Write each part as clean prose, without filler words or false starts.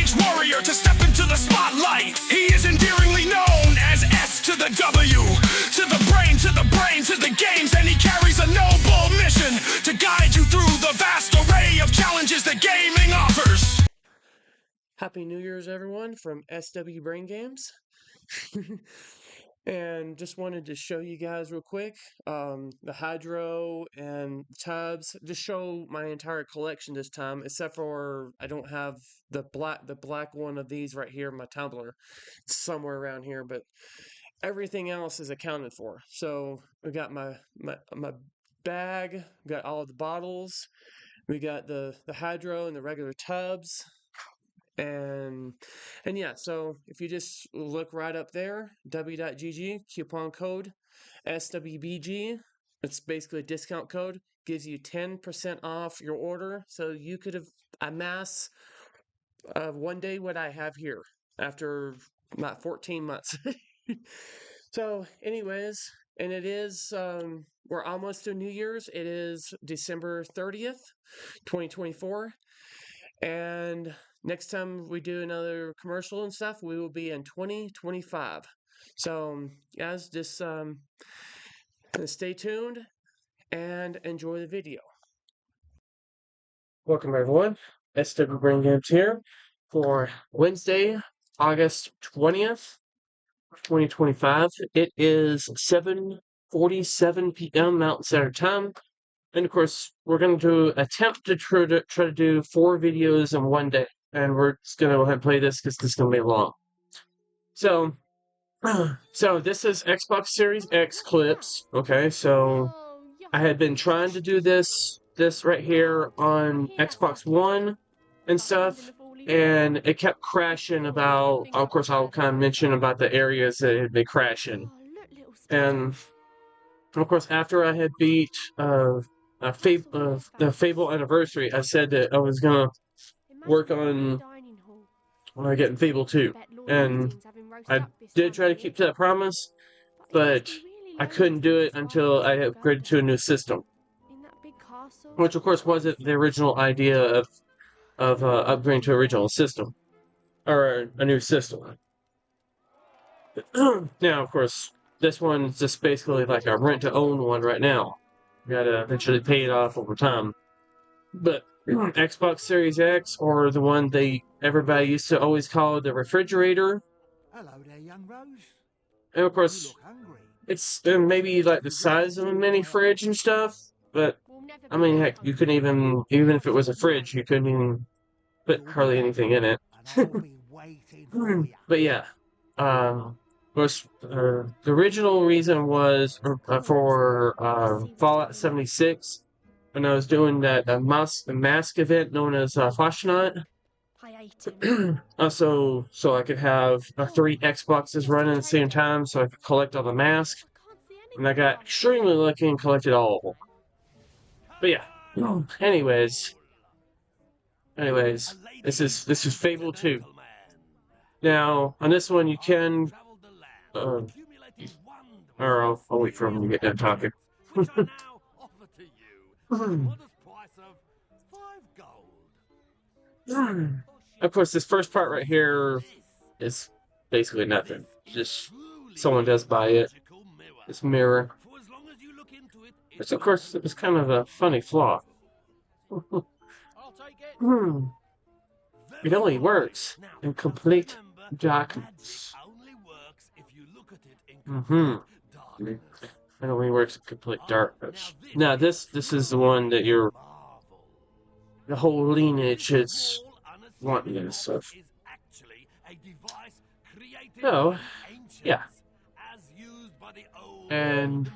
stage warrior to step into the spotlight. He is endearingly known as S to the W, to the brain, to the brain, to the games, and he carries a noble mission to guide you through the vast array of challenges that gaming offers. Happy New Year's, everyone, from SWBrainGames. And just wanted to show you guys real quick the hydro and tubs. Just show my entire collection this time, except for I don't have the black one of these right here in my tumbler. It's somewhere around here, but everything else is accounted for. So we got my bag, we got all of the bottles, we got the hydro and the regular tubs. And yeah, so if you just look right up there, w.gg, coupon code SWBG, it's basically a discount code, gives you 10% off your order. So you could have amassed one day what I have here after about 14 months. So anyways, and it is, we're almost to New Year's. It is December 30th, 2024. And next time we do another commercial and stuff, we will be in 2025. So, guys, just stay tuned and enjoy the video. Welcome, everyone. SWBrainGames here for Wednesday, August 20th, 2025. It is 7:47 p.m. Mountain Standard Time. And of course, we're going to attempt to try to do 4 videos in one day. And we're just going to go ahead and play this because this is going to be long. So this is Xbox Series X clips. Okay, so I had been trying to do this right here on Xbox One and stuff. And it kept crashing about, of course, I'll kind of mention about the areas that it had been crashing. And of course, after I had beat the Fable anniversary, I said that I was gonna work on getting Fable 2, and I did try to keep to that promise, but I couldn't do it until I upgraded to a new system, which of course wasn't the original idea of upgrading to original system or a new system. Now, of course, this one's just basically like a rent-to-own one right now. You gotta eventually pay it off over time. But Xbox Series X, or the one everybody used to always call the refrigerator. Hello there, young Rose. And of course, it's maybe like the size of a mini fridge and stuff. But I mean, heck, you couldn't even if it was a fridge, you couldn't even put hardly anything in it. But yeah, of course, the original reason was for Fallout 76, when I was doing that mask event known as Flashnaut. Also, so I could have 3 Xboxes running at the same time, so I could collect all the masks. And I got extremely lucky and collected all of them. But yeah, anyways, this is Fable 2. Now, on this one, you can, or I'll wait for him to get done talking. Of course, this first part right here is basically nothing. Just someone does buy it. This mirror. Which, of course, it was kind of a funny flaw. It only works in complete darkness. It only works in complete darkness. Now, this is the one that the whole lineage is wanting this stuff. So, yeah. And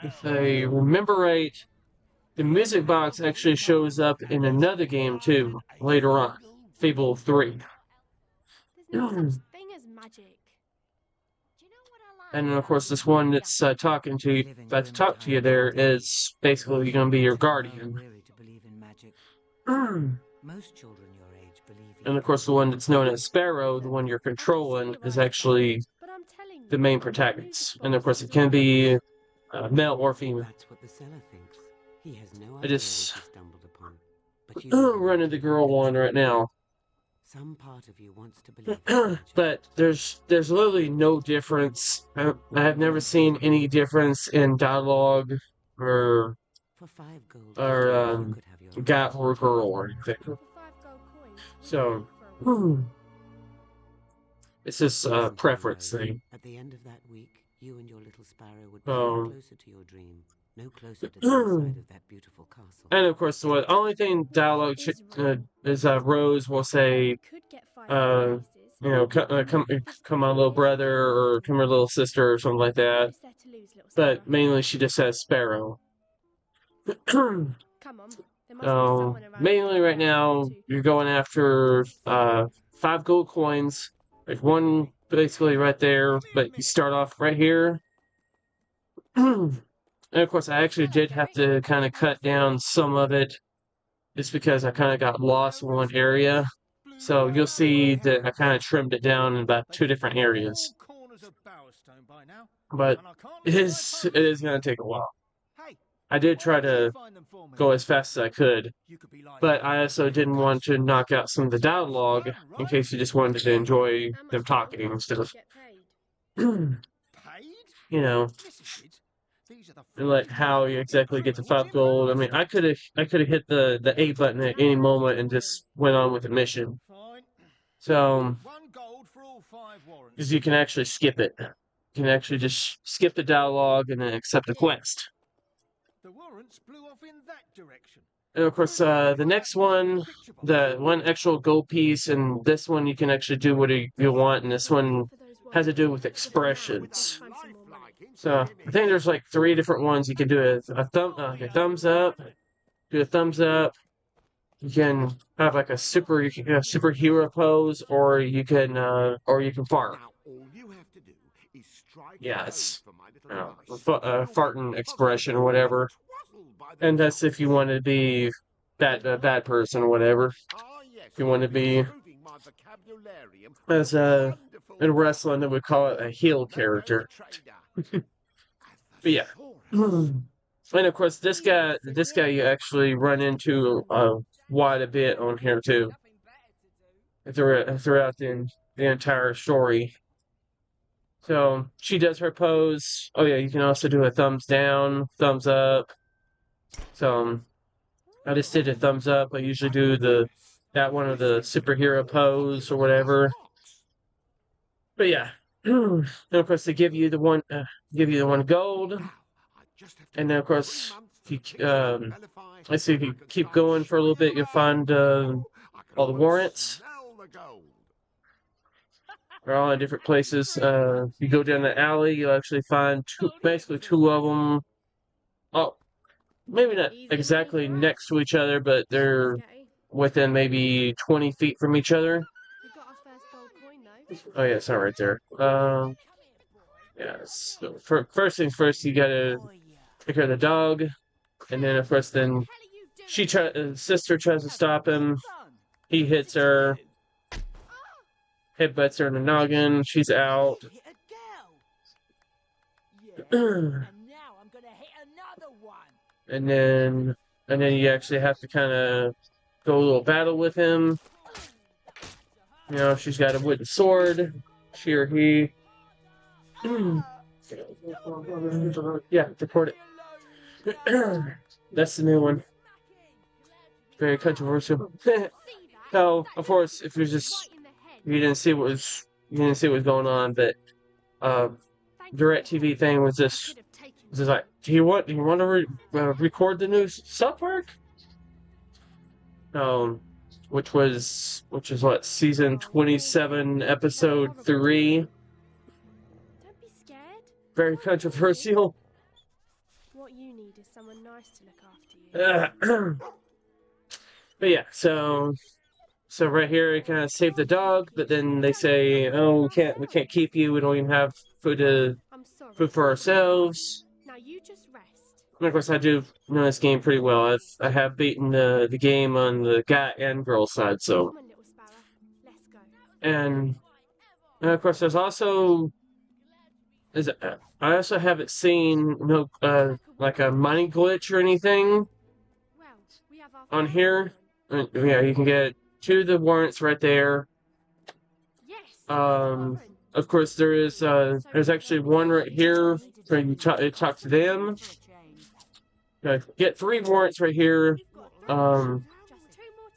if I remember right, the music box actually shows up in another game too, later on. Fable 3. And then, of course, this one that's about to talk to you there is basically going to be your guardian. And, of course, the one that's known as Sparrow, the one you're controlling, is actually the main protagonist. And, of course, it can be male or female. I just running the girl one right now. Some part of you wants to believe it's magic. But there's literally no difference. I've never seen any difference in dialogue or For 5 gold or coins, you could have your guy or girl or anything. For 5 gold coins. So it's just a Listen to me, preference Rose. thing. At the end of that week, you and your little sparrow would be no closer to your dream, no closer to the inside of that beautiful castle. And of course, the only thing dialogue is Rose will say, Could get 5 gold pieces. you know, come my little brother or come my little sister or something like that. What's there to lose, little But Sparrow? mainly she just says Sparrow. Come on. There must be someone around Mainly here right who now knows you're going after 5 gold coins. There's one basically right there, but you start off right here. And of course, I actually did have to kind of cut down some of it, just because I kind of got lost in one area. So you'll see that I kind of trimmed it down in about 2 different areas. But it is going to take a while. I did try to go as fast as I could, but I also didn't want to knock out some of the dialogue in case you just wanted to enjoy them talking instead of, get paid. you know, like how you exactly get to 5 gold. I mean, I could have hit the A button at any moment and just went on with the mission. So, because you can actually skip it. You can actually just skip the dialogue and then accept the quest. The warrants blew off in that direction. And of course, the next one, the one actual gold piece, and this one you can actually do what you want, and this one has to do with expressions. So I think there's like 3 different ones you can do. A thumbs up, do a thumbs up. You can have like a superhero pose, or you can fart. Now all you have to do is strike Yeah, it's a farting expression or whatever. And that's if you want to be that bad person or whatever. If you want to be, as in wrestling, they would call it a heel character. But yeah. And of course, this guy you actually run into quite a bit on here too. Throughout the entire story. So she does her pose. Oh yeah, you can also do a thumbs down, thumbs up. So I just did a thumbs up. I usually do that one of the superhero pose or whatever. But yeah, and of course they give you the one gold, and then of course if you let's see, if you keep going for a little bit, you'll find all the warrants. They're all in different places. You go down the alley, you'll actually find basically 2 of them. Oh, maybe not exactly next to each other, but they're within maybe 20 feet from each other. We got our first gold coin though. Oh yeah, it's not right there. Yeah. So first things first, you gotta take care of the dog, and then of course, then sister tries to stop him. He hits her, headbutts her in the noggin. She's out. And then you actually have to kind of go a little battle with him. You know, she's got a wooden sword. She or he. Yeah, record it. That's the new one. Very controversial. So, of course, if you didn't see what was going on, but DirecTV thing was just like, do you want to record the new South Park? Which is what, season 27, episode 3. Don't be scared. Very controversial. What you need is someone nice to look after you. But yeah, so right here, you kind of save the dog, but then they say, oh, we can't keep you. We don't even have food I'm sorry. for ourselves. Now you just rest. And of course, I do know this game pretty well. I have beaten the game on the guy and girl side, so. Come on, little sparrow. Let's go. And of course, there's also I also haven't seen like a money glitch or anything Well, we have our on first here. Yeah, you can get two of the warrants right there. Yes. Of course, there's actually one right here where you talk to them. Get 3 warrants right here. You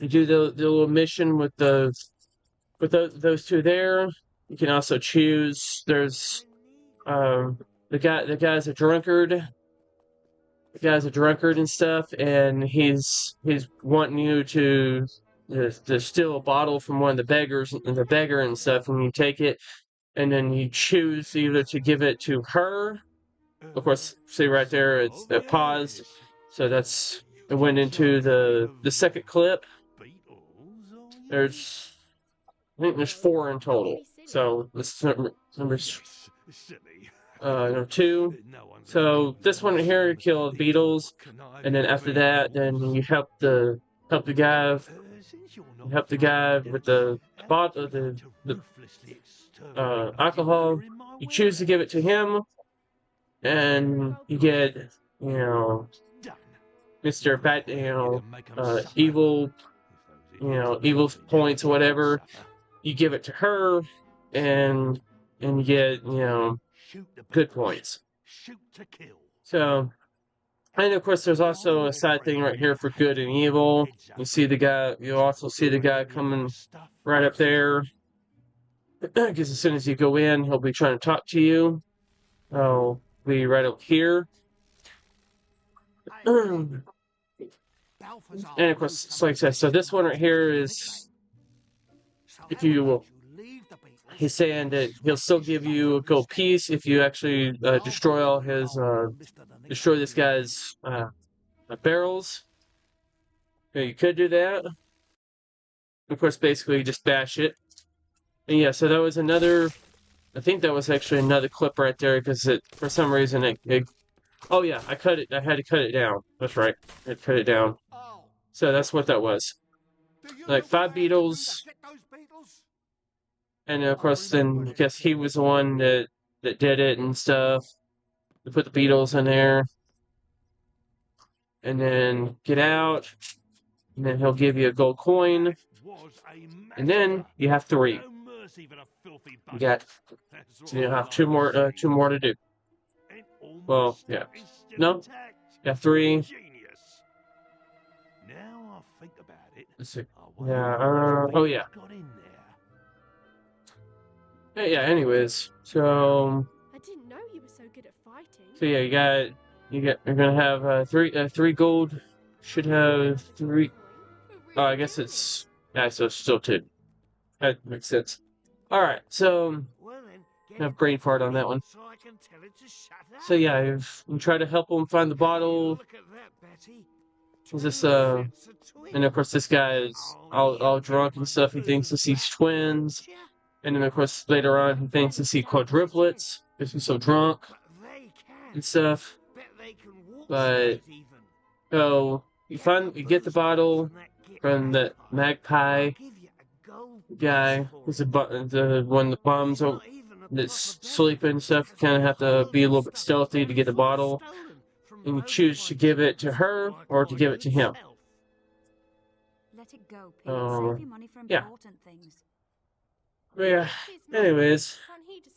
do the little mission with those two there. You can also choose. There's the guy's a drunkard. The guy's a drunkard and stuff, and he's wanting you to steal a bottle from one of the beggar and stuff, and you take it, and then you choose either to give it to her. Of course, see right there, it paused, so it went into the second clip. I think there's 4 in total. So this is number 2. So this one here, you kill the beetles, and then after that, then you help the guy with the bottle, the alcohol. You choose to give it to him, and you get, Mr. Bat, evil, evil points or whatever. You give it to her, and you get, good points. So, and of course, there's also a side thing right here for good and evil. You also see the guy coming right up there. Because as soon as you go in, he'll be trying to talk to you. I'll be right up here. And of course, like I said, so this one right here is, he's saying that he'll still give you a gold piece if you actually destroy this guy's barrels. You could do that. Of course, basically just bash it. And yeah, so that was I think that was actually another clip right there, because for some reason oh yeah, I had to cut it down. That's right, I had to cut it down. So that's what that was. Like 5 beetles. And of course, then I guess he was the one that did it and stuff. To put the beetles in there. And then get out. And then he'll give you a gold coin. And then you have 3. So you have 2 more to do. Well, yeah. No? You have 3. Let's see. Yeah, oh yeah. Yeah, anyways. So I didn't know you were so good at fighting. So yeah, you're gonna have 3 gold. Should have 3. Oh, I guess it's so it's still 2. That makes sense. All right, so I have brain fart on that one. So yeah, you try to help him find the bottle. And of course this guy is all drunk and stuff. He thinks he sees twins, and then of course later on he thinks he sees quadruplets because he's so drunk and stuff. But so you get the bottle from the magpie guy. Who's the one the bombs that's sleeping and stuff. Kind of have to be a little bit stealthy to get the bottle, and you choose to give it to her or to give it to him. Let it go, Pete. Save your money for important things. Yeah. Anyways,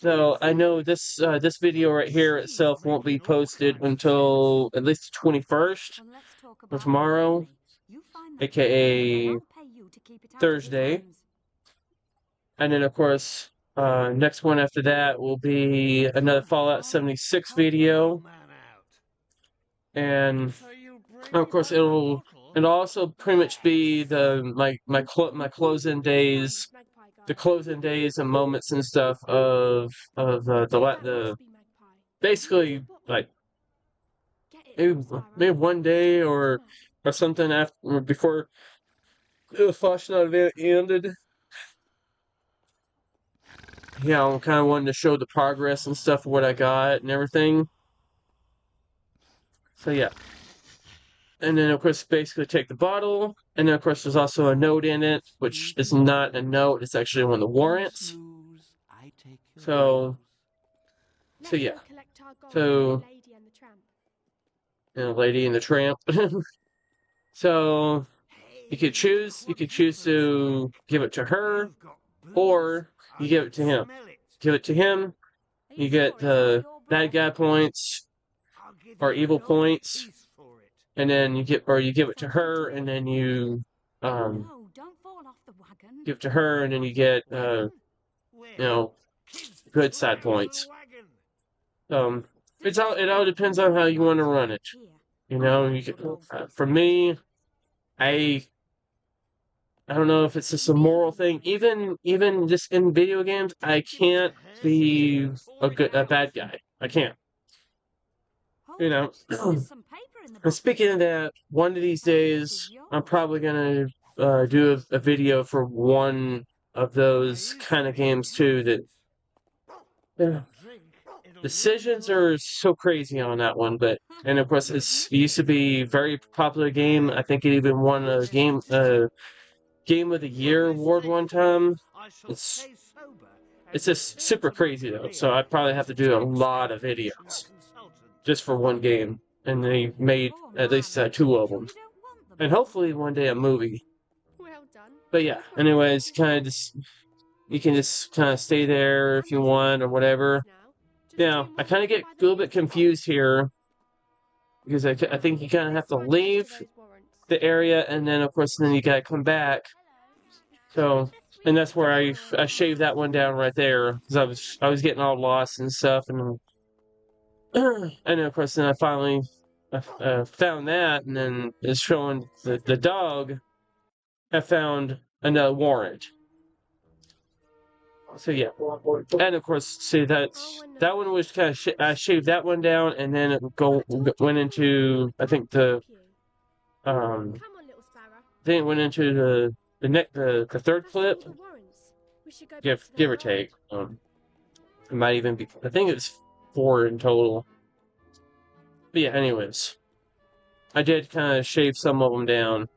so I know this video right here itself won't be posted until at least the 21st or tomorrow, aka Thursday. And then of course, next one after that will be another Fallout 76 video, and of course it'll also pretty much be my closing days, the closing days and moments and stuff of the basically like maybe one day or something before the Flashlight event ended. Yeah, I'm kind of wanting to show the progress and stuff of what I got and everything. So yeah. And then of course basically take the bottle, and then of course there's also a note in it, which is not a note, it's actually one of the warrants. So yeah. So Lady and the Tramp. So You could choose to give it to her, or you give it to him. Give it to him, you get the bad guy points or evil points, and then you give it to her, and then you give it to her, and then you get good side points. It all depends on how you want to run it. You can, for me, I don't know if it's just a moral thing. Even just in video games, I can't be a bad guy. I can't. And speaking of that, one of these days, I'm probably gonna do a video for one of those kind of games too. That decisions are so crazy on that one, and of course it used to be a very popular game. I think it even won a game of the Year award one time. It's just super crazy though, so I'd probably have to do a lot of videos just for one game, and they made at least 2 of them, and hopefully one day a movie. Well done. But yeah, anyways, you can just kind of stay there if you want or whatever. Now, I kind of get a little bit confused here because I think you kind of have to leave the area, and then of course then you gotta come back. So, and that's where I shaved that one down right there because I was getting all lost and stuff, and then of course then I finally found that, and then it's showing the dog. I found another warrant. So yeah, and of course, see that one was kind of I shaved that one down, and then it went into I think the then it went into the third clip. Give or take. It might even be. I think it's 4 in total. But yeah, anyways, I did kind of shave some of them down.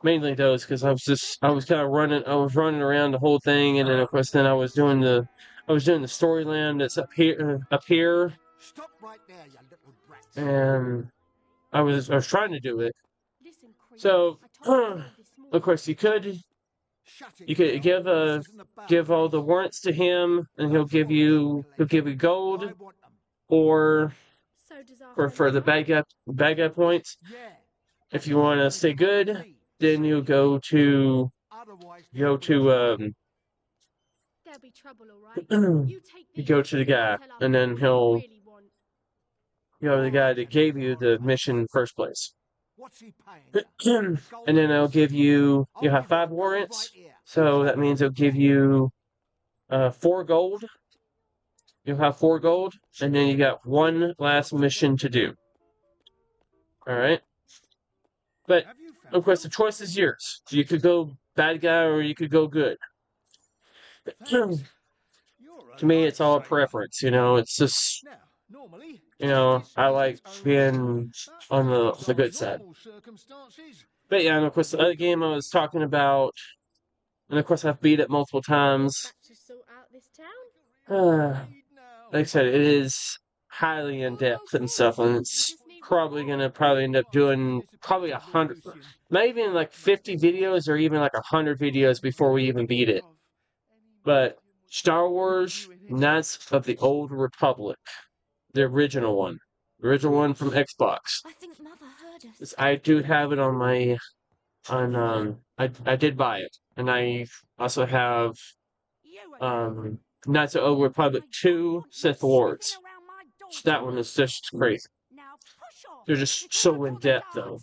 Mainly those, because I was kind of running around the whole thing, and then of course then I was doing the storyline that's up here. Stop right there, you little brats. And I was trying to do it. So of course you could give all the warrants to him, and he'll give you gold, or for the bad guy points. If you want to stay good, then you go to There'll be trouble, all right. you go to the guy, and then he'll the guy that gave you the mission in the first place. And then they'll give you'll have 5 warrants, so that means they'll give you 4 gold. You'll have 4 gold, and then you got 1 last mission to do. Alright? But of course the choice is yours. You could go bad guy or you could go good. To me it's all a preference, it's just I like being on the good side. But yeah, and of course the other game I was talking about, and of course I've beat it multiple times. Like I said, it is highly in depth and stuff, and it's probably gonna end up doing 100, maybe in like 50 videos or even like 100 videos before we even beat it. But Star Wars Knights of the Old Republic, the original one from Xbox. I think Mother heard us. I do have it on my I did buy it, and I also have Knights of the Old Republic 2 Sith Lords. That one is just crazy. They're just so in depth though.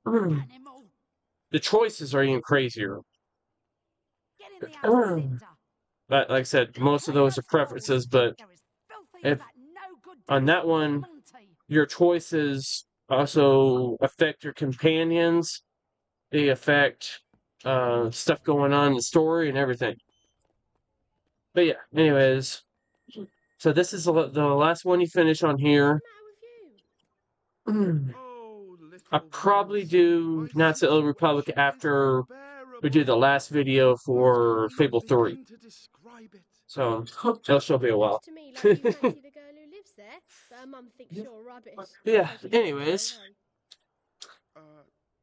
The choices are even crazier. But like I said, most of those are preferences, but if on that one, your choices also affect your companions. They affect stuff going on in the story and everything. But yeah, anyways, so this is the last one you finish on here. I'll probably do Knights of the Old Republic after we do the last video for Fable 3. So, it'll be a while. Yeah, anyways.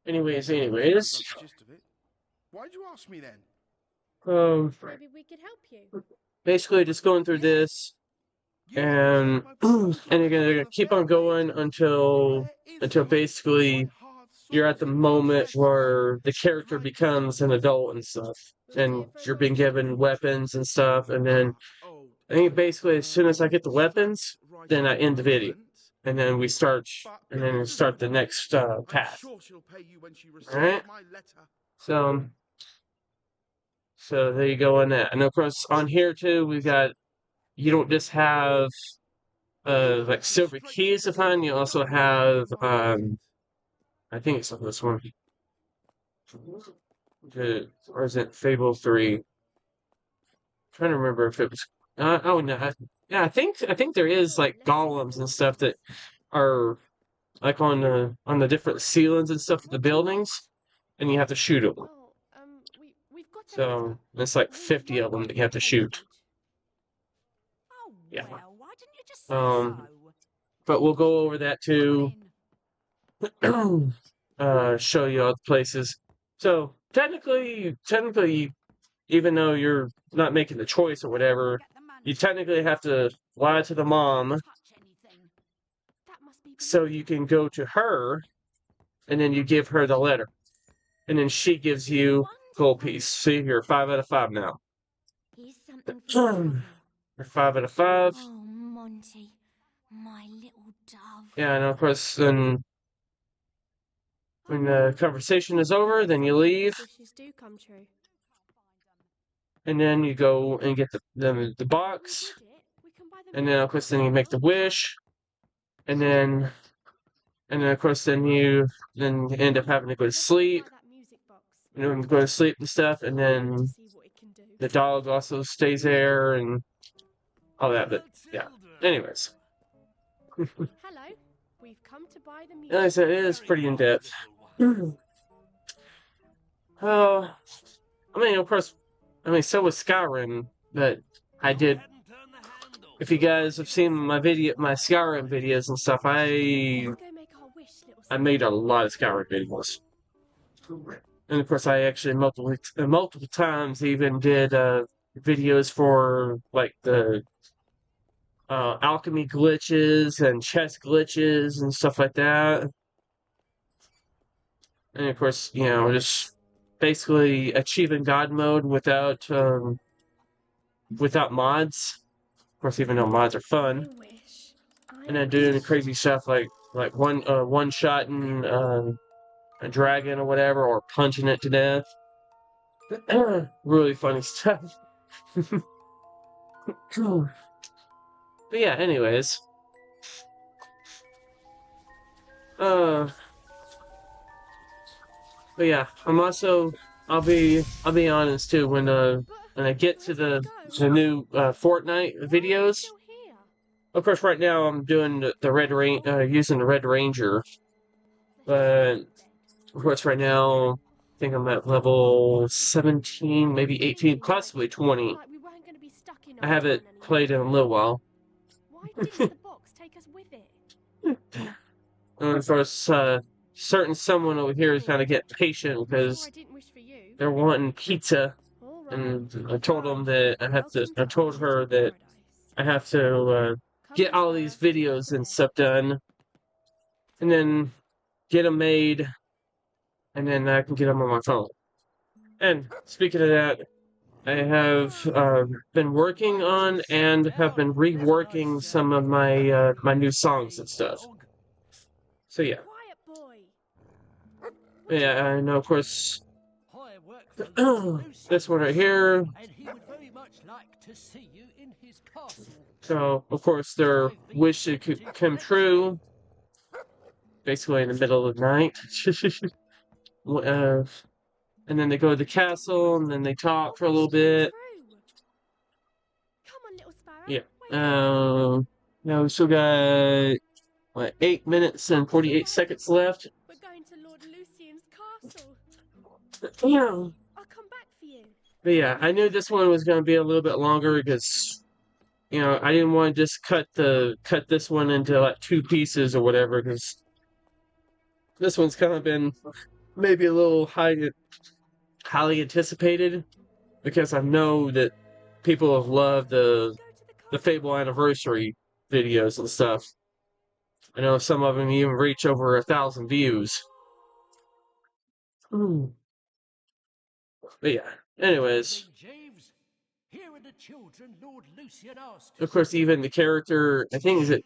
Anyways. Got the gist of it. Why'd you ask me then? Maybe we could help you. Basically just going through this, and you're gonna keep on going until basically you're at the moment where the character becomes an adult and stuff, and you're being given weapons and stuff, and then I think basically as soon as I get the weapons, then I end the video, and then we start the next path. Alright? So there you go on that. And of course on here too we've got, you don't just have like silver keys to find, you also have I think it's on this one. Or is it Fable 3? I'm trying to remember if it was oh no. Yeah, I think there is like golems and stuff that are like on the different ceilings and stuff of the buildings, and you have to shoot them. Oh, we've got So it's like 50 of them that you have to shoot. Oh, Yeah. well, why didn't you just say so? But we'll go over that too. Show you all the places. So technically, even though you're not making the choice or whatever, you technically have to lie to the mom That must be so you can go to her, and then you give her the letter, and then she gives you gold piece. See, you're 5 out of 5 now. Here's something for you. You're 5 out of 5. Oh, Monty, my little dove. Yeah, and of course, then when the conversation is over, then you leave, wishes do come true. and then you go and get the box, We can buy them and then of course then you make the wish, and then of course then you end up having to go to sleep, that music box. go to sleep and stuff, and then See what it can do. the dog also stays there and all that. But yeah, anyways, Hello. We've come to buy the music. like I said, it is pretty in depth. I mean, of course, so was Skyrim, but I did. If you guys have seen my Skyrim videos and stuff, I Let's go make our wish, little made a lot of Skyrim videos, and of course, I actually multiple times even did videos for like the alchemy glitches and chest glitches and stuff like that. And of course, just basically achieving God mode without mods. Of course, even though mods are fun. I wish. And then doing crazy stuff like one-shotting a dragon or whatever, or punching it to death. Really funny stuff. But yeah, anyways. But yeah, I'll be honest too, when I get to the new Fortnite videos. Still here. Of course, right now I'm doing using the Red Ranger, but of course right now I think I'm at level 17, maybe 18, possibly 20. Like we weren't going to be stuck in I haven't played in a little while. Why didn't the box take us with it? And of course, certain someone over here is kind of getting patient because I didn't wish for you. they're wanting pizza, All right. and I told them that I told her that Paradise. I have to get all these videos and stuff done, and then get them made, and then I can get them on my phone. And speaking of that, I have been working on and have been reworking some of my my new songs and stuff. So yeah. Quiet boy. Yeah, and of course, this one right here. And he would very much like to see you in his castle. So, of course, their wish it could come true. Basically in the middle of the night. And then they go to the castle, and then they talk for a little bit. Come on, little sparrow. Yeah. Wake up. Now we still got, 8 minutes and 48 seconds left. We're going to Lord Lucian's castle. Yeah. I'll come back for you. But yeah, I knew this one was going to be a little bit longer because, I didn't want to just cut this one into like 2 pieces or whatever, because this one's kind of been maybe a little highly anticipated, because I know that people have loved the Fable anniversary videos and stuff. I know some of them even reach over 1,000 views. But yeah, anyways. Jeeves, here are the children Lord Lucian asked. Of course, even the character, I think, is it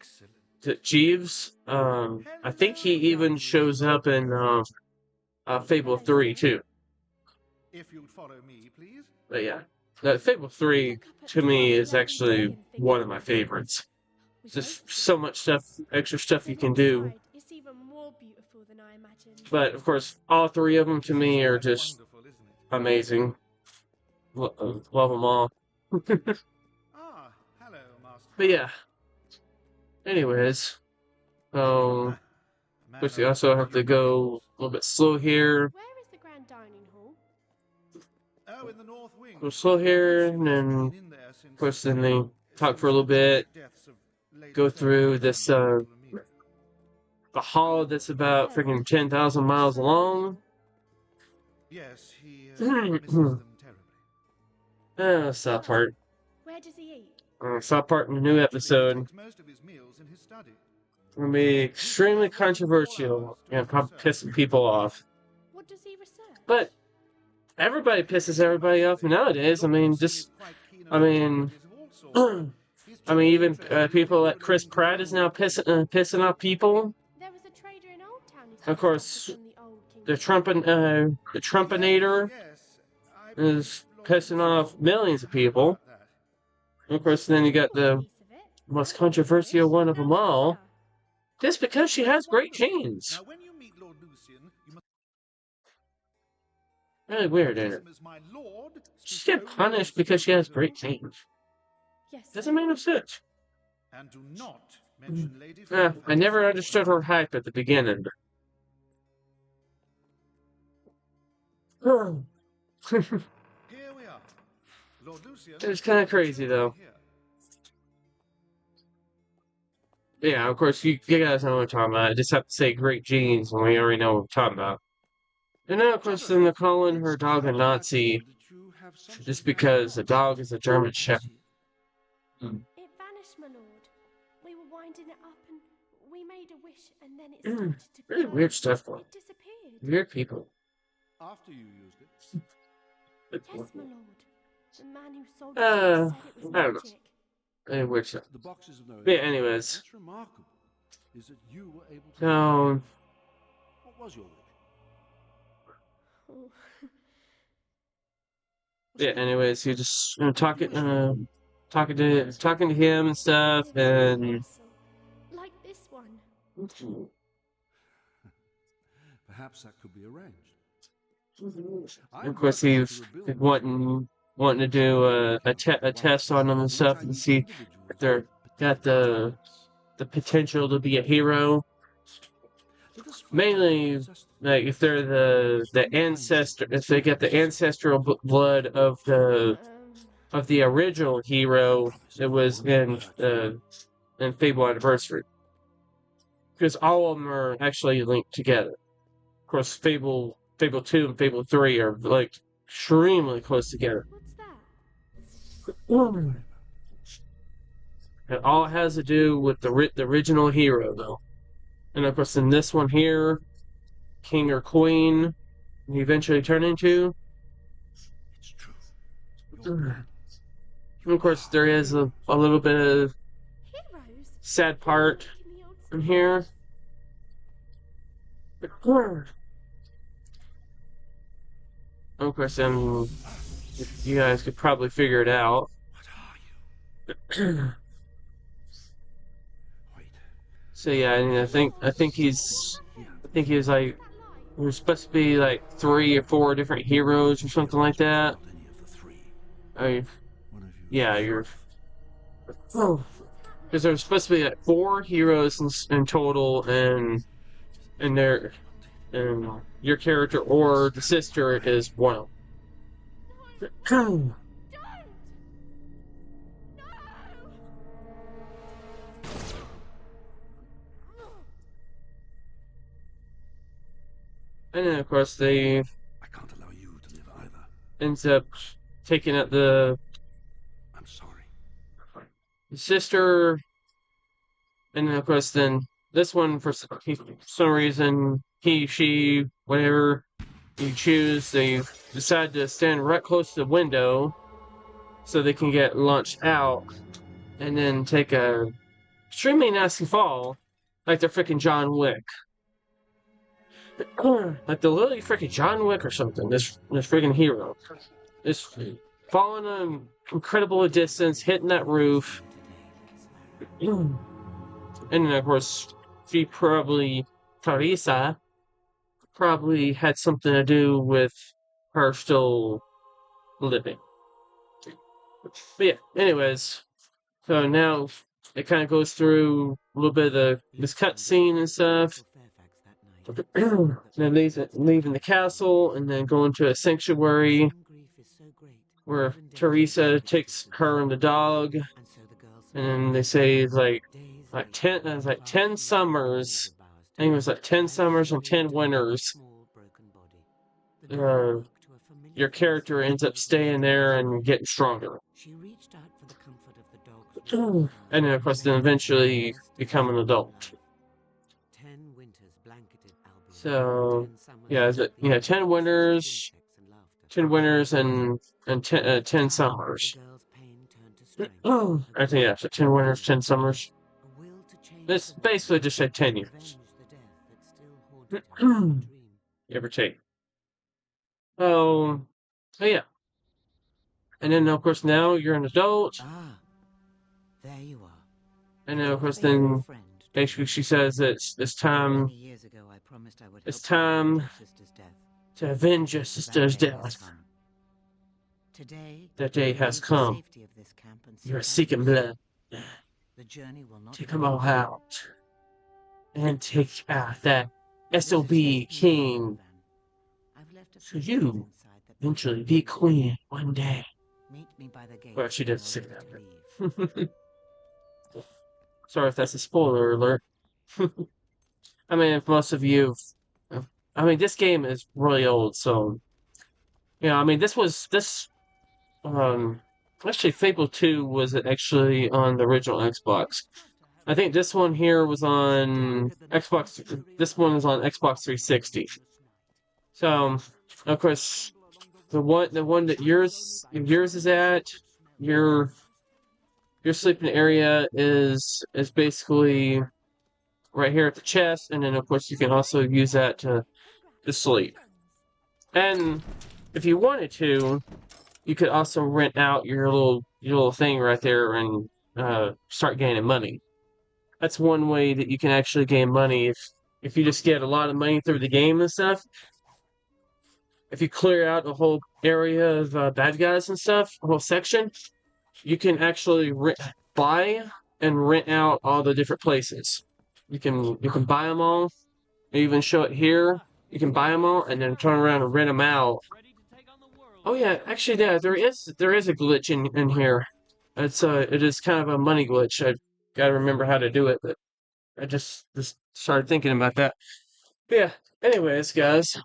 Jeeves? I think he even shows up in Fable 3 too. If you'd follow me, please. But yeah, Fable 3 to me is actually one of my favorites. Just so much stuff, extra stuff you can do. It's even more beautiful than I imagined. But of course, all three of them to me are just amazing. Love them all. Ah, hello, Master. But yeah. Anyways, which we also have to go a little bit slow here. Where is the grand dining hall? Oh, in the north wing. Go slow here, and then, of course, then they talk for a little bit. Go through this, the hall that's about freaking 10,000 miles long. Yes, he misses them terribly. South Park. Where does he eat? South Park in the new episode. Takes most of his meals in his study. Will be extremely controversial and probably pissing people off. What does he research? But everybody pisses everybody off nowadays. I mean, even people like Chris Pratt is now pissing off people. There was a trader in Old Town Of course, the Trumpinator is pissing off millions of people. Of course, then you got the most controversial one of them all. Just because she has great genes. Now, when you meet Lord Lucian, you must Really weird, isn't it? She's get punished because she has great genes. Yes. Doesn't make no sense. And do not mention Lady I never understood her hype at the beginning. Here we are. Lord Lucian. It's kind of crazy, though. Yeah, of course, you guys know what I'm talking about. I just have to say great genes when we already know what I'm talking about. And now, of course, then they're calling her dog a Nazi just because a dog is a German Shepherd. It vanished, my lord. We were winding it up and we made a wish and then it started to Really glow. weird stuff, though. It disappeared. Weird people. After you used it. Yes, my lord. The man who sold it I said it was don't know. magic. Really weird stuff. The boxes of no Yeah, anyways. What's remarkable is that you were able to. So, What was your wish? Oh. yeah, anyways, you just talking to him and stuff, and Like this one. Perhaps that could be arranged. of course he's wanting to do a test on them and stuff and see if they're got the potential to be a hero. Mainly, like if they're the ancestor, if they get the ancestral blood of the original hero that was in Fable Anniversary, because all of them are actually linked together. Of course, Fable 2 and Fable 3 are like extremely close together. What's that? It all has to do with the original hero, though. And of course, in this one here, king or queen, you eventually turn into. It's true. And of course, there is a little bit of Heroes? sad part In the old in here. Of course, you guys could probably figure it out. What are you? Wait. So yeah, I mean, I think he's like, there's supposed to be like 3 or 4 different heroes or something like that. Any of the three. I mean, One of you. yeah, because there's supposed to be like 4 heroes in total, and your character or the sister is one of them. Don't! No! And then, of course, they I can't allow you to live either. ends up taking out the I'm sorry. sister, and then, of course, then this one, for some reason, he, she, whatever you choose, they decide to stand right close to the window so they can get launched out and then take a extremely nasty fall like they're freaking John Wick. Like they're literally freaking John Wick or something, this freaking hero. Just falling an incredible distance, hitting that roof. And then, of course, Teresa probably had something to do with her still living. But yeah, anyways, so now it kind of goes through a little bit of this cutscene and stuff. Then leaving the castle and then going to a sanctuary where Teresa takes her and the dog, and then they say it's like 10 summers. I think it was like 10 summers and 10 winters. Your character ends up staying there and getting stronger. And then, of course, then eventually become an adult. So, yeah, 10 winters, 10 winters, and 10 summers. I think, yeah, so 10 winters, 10 summers. It's basically just say 10 years. Give or take. Oh, yeah. And then, of course, now you're an adult. There you are. And then, of course, then basically she says it's time to avenge your sister's death. The day has come. You're seeking blood. Take them all out. And take out that SWB king. So you eventually be queen one day. Well, she did say that. Sorry if that's a spoiler alert. I mean, if most of you, I mean, this game is really old, so I mean, actually, Fable 2 was actually on the original Xbox. I think this one here was on Xbox. This one is on Xbox 360. So, of course, the one that yours is at, your sleeping area is basically right here at the chest, and then of course you can also use that to sleep. And if you wanted to, you could also rent out your little thing right there and start gaining money. That's one way that you can actually gain money if you just get a lot of money through the game and stuff. If you clear out a whole area of bad guys and stuff, a whole section, you can actually buy and rent out all the different places. You can buy them all. I even show it here. You can buy them all and then turn around and rent them out. Oh yeah, actually, yeah, there is a glitch in here. It is kind of a money glitch. I gotta remember how to do it, but I just started thinking about that. But yeah. Anyways, guys.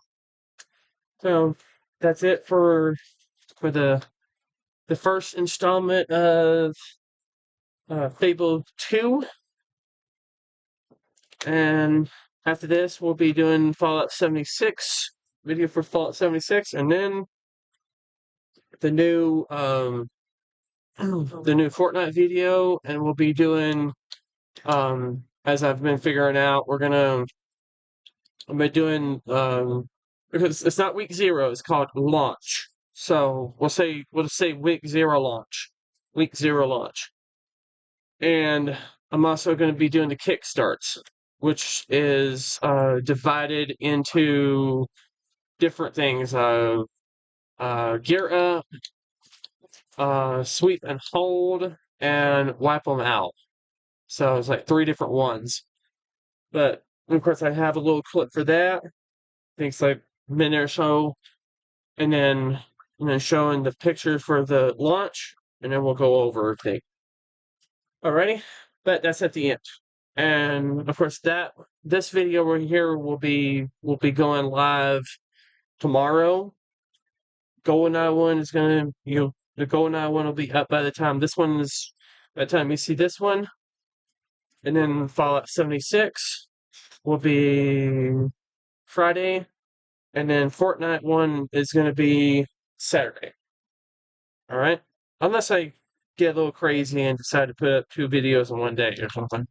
So that's it for the first installment of Fable 2. And after this, we'll be doing Fallout 76 video for Fallout 76, and then the new Fortnite video, and we'll be doing as I've been figuring out, I'm doing because it's not week 0, it's called launch. So we'll say week 0 launch. Week 0 launch. And I'm also going to be doing the kickstarts, which is divided into different things. Gear up, sweep and hold, and wipe them out. So it's like 3 different ones. But of course, I have a little clip for that. I think it's like a minute or so, and then showing the pictures for the launch, and then we'll go over everything. Alrighty, but that's at the end. And of course, this video right here will be going live tomorrow. GoldenEye one is gonna, the GoldenEye one will be up by the time by the time you see this one. And then Fallout 76 will be Friday. And then Fortnite one is gonna be Saturday. Alright? Unless I get a little crazy and decide to put up 2 videos in one day or something.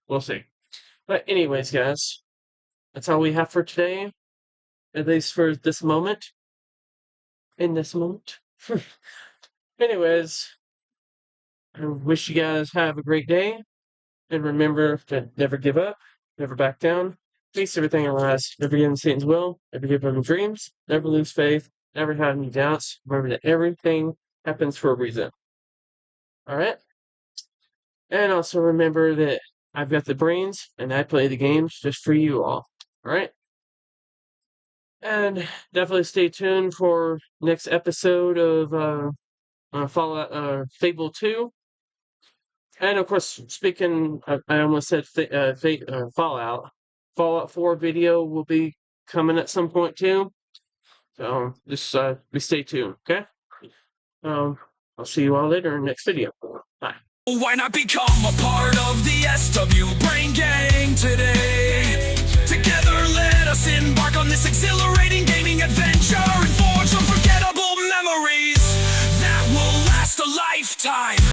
We'll see. But anyways, guys, that's all we have for today. At least for this moment. In this moment. Anyways, I wish you guys have a great day. And remember to never give up, never back down, face everything and rise, never give in Satan's will, never give up on dreams, never lose faith, never have any doubts. Remember that everything happens for a reason. Alright? And also remember that I've got the brains and I play the games just for you all. Alright? And definitely stay tuned for next episode of Fallout Fable 2. And of course, speaking, I almost said Fallout. Fallout 4 video will be coming at some point too. So just stay tuned, okay? I'll see you all later in the next video. Bye. Why not become a part of the SW Brain Gang today? Together let us embark on this exhilarating